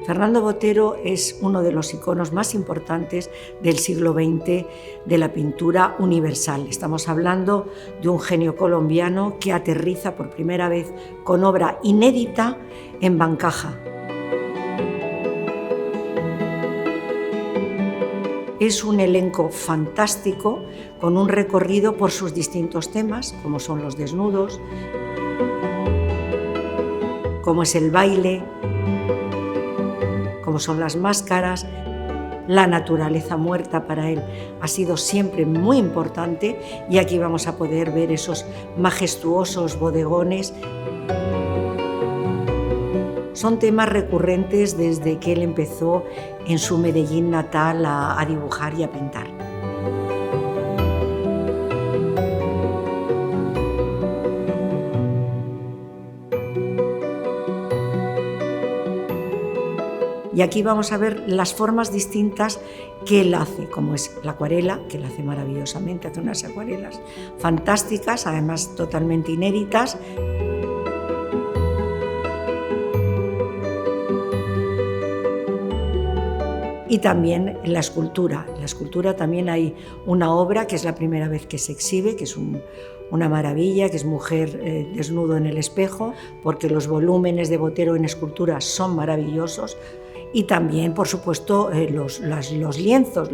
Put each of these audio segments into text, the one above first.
Fernando Botero es uno de los iconos más importantes del siglo XX de la pintura universal. Estamos hablando de un genio colombiano que aterriza por primera vez con obra inédita en Bancaja. Es un elenco fantástico con un recorrido por sus distintos temas, como son los desnudos, como es el baile, como son las máscaras. La naturaleza muerta para él ha sido siempre muy importante y aquí vamos a poder ver esos majestuosos bodegones. Son temas recurrentes desde que él empezó en su Medellín natal a dibujar y a pintar. Y aquí vamos a ver las formas distintas que él hace, como es la acuarela, que él hace maravillosamente, hace unas acuarelas fantásticas, además totalmente inéditas. Y también en la escultura. En la escultura también hay una obra que es la primera vez que se exhibe, que es una maravilla, que es Mujer desnudo en el espejo, porque los volúmenes de Botero en escultura son maravillosos. Y también, por supuesto, los lienzos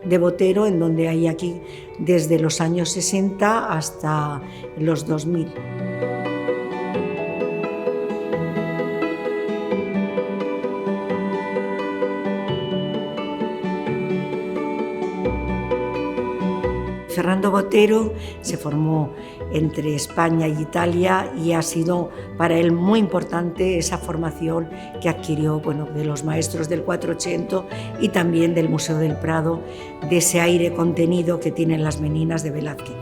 de Botero, en donde hay aquí desde los años 60 hasta los 2000. Fernando Botero se formó entre España y Italia y ha sido para él muy importante esa formación que adquirió de los maestros del 480 y también del Museo del Prado, de ese aire contenido que tienen las meninas de Velázquez.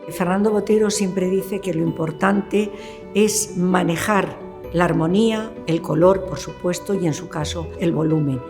Fernando Botero siempre dice que lo importante es manejar la armonía, el color, por supuesto, y en su caso el volumen.